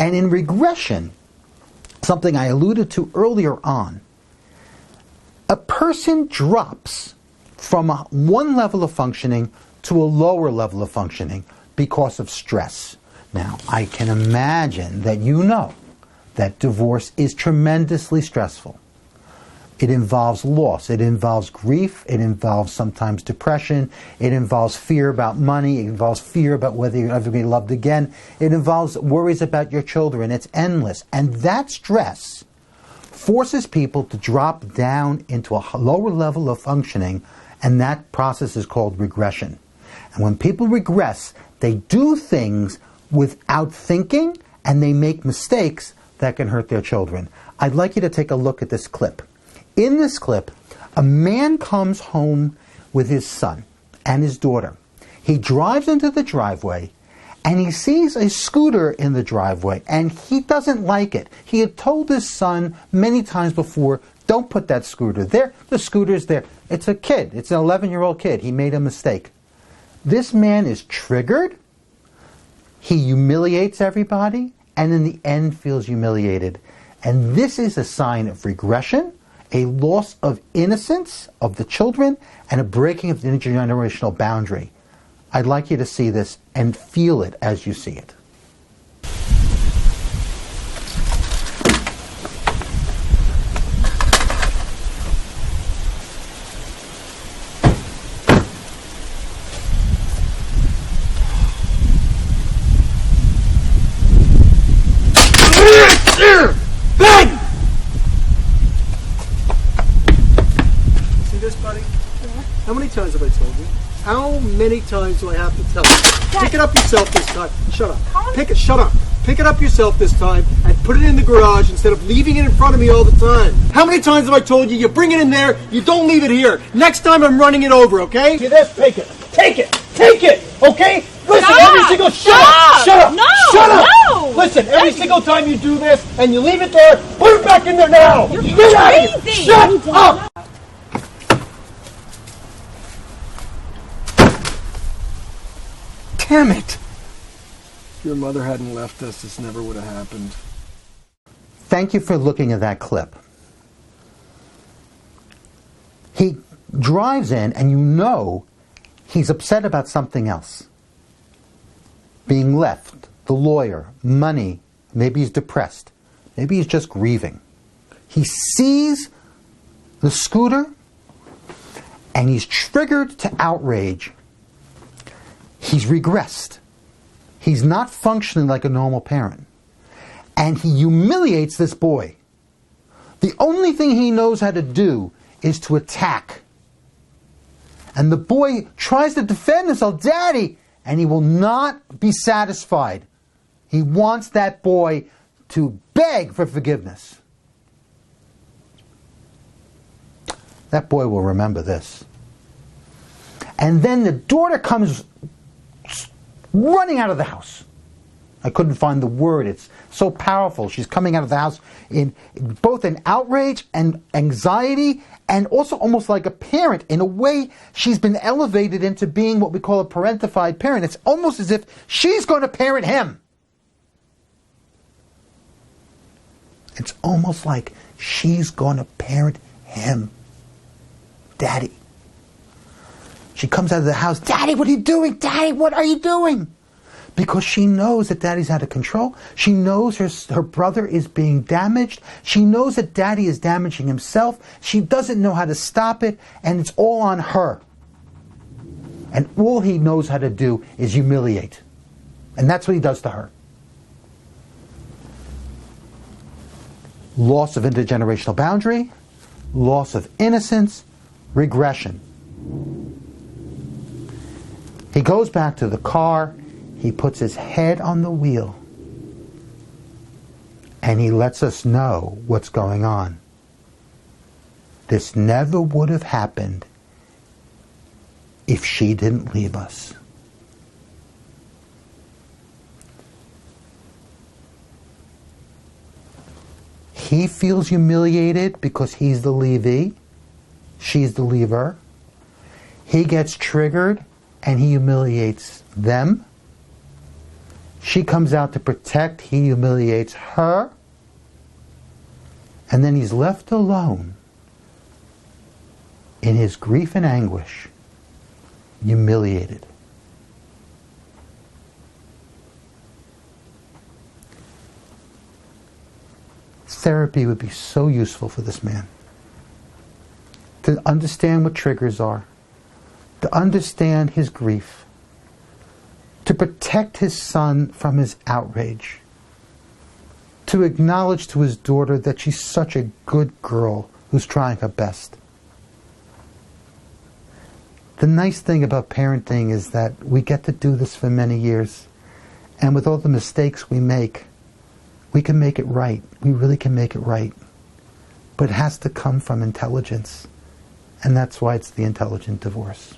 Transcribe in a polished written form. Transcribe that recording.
And in regression, something I alluded to earlier on, a person drops from one level of functioning to a lower level of functioning because of stress. Now, I can imagine that you know that divorce is tremendously stressful. It involves loss, it involves grief, it involves sometimes depression, it involves fear about money, it involves fear about whether you're ever going to be loved again, it involves worries about your children. It's endless. And that stress forces people to drop down into a lower level of functioning, and that process is called regression. And when people regress, they do things without thinking, and they make mistakes that can hurt their children. I'd like you to take a look at this clip. In this clip, a man comes home with his son and his daughter. He drives into the driveway and he sees a scooter in the driveway and he doesn't like it. He had told his son many times before, don't put that scooter there. The scooter's there. It's a kid. It's an 11-year-old kid. He made a mistake. This man is triggered. He humiliates everybody and in the end feels humiliated. And this is a sign of regression, a loss of innocence of the children, and a breaking of the intergenerational boundary. I'd like you to see this and feel it as you see it. Bang! See this, buddy? Yeah. How many times have I told you? How many times do I have to tell you? Dad. Pick it up yourself this time. Shut up. Shut up. Pick it up yourself this time and put it in the garage instead of leaving it in front of me all the time. How many times have I told you, you bring it in there, you don't leave it here. Next time I'm running it over, okay? See this? Take it. Take it. Take it. Okay? Listen, Stop. every single shut up. No. Shut up. No. Listen, every single time you do this and you leave it there, put it back in there now. You're Get out of here. crazy. Shut up. Damn it! If your mother hadn't left us, this never would have happened. Thank you for looking at that clip. He drives in and you know he's upset about something else. Being left, the lawyer, money, maybe he's depressed, maybe he's just grieving. He sees the scooter and he's triggered to outrage. He's regressed. He's not functioning like a normal parent. And he humiliates this boy. The only thing he knows how to do is to attack. And the boy tries to defend himself, Daddy, and he will not be satisfied. He wants that boy to beg for forgiveness. That boy will remember this. And then the daughter comes running out of the house. I couldn't find the word. It's so powerful. She's coming out of the house in both an outrage and anxiety, and also almost like a parent. In a way, she's been elevated into being what we call a parentified parent. It's almost as if she's going to parent him. It's almost like she's going to parent him. Daddy. She comes out of the house, Daddy, what are you doing? Daddy, what are you doing? Because she knows that Daddy's out of control. She knows her brother is being damaged. She knows that Daddy is damaging himself. She doesn't know how to stop it, and it's all on her. And all he knows how to do is humiliate. And that's what he does to her. Loss of intergenerational boundary, loss of innocence, regression. He goes back to the car, he puts his head on the wheel, and he lets us know what's going on. This never would have happened if she didn't leave us. He feels humiliated because he's the leavee, she's the leaver. He gets triggered and he humiliates them. She comes out to protect, he humiliates her, and then he's left alone in his grief and anguish, humiliated. Therapy would be so useful for this man. To understand what triggers are, to understand his grief, to protect his son from his outrage, to acknowledge to his daughter that she's such a good girl who's trying her best. The nice thing about parenting is that we get to do this for many years, and with all the mistakes we make, we can make it right. We really can make it right. But it has to come from intelligence, and that's why it's the intelligent divorce.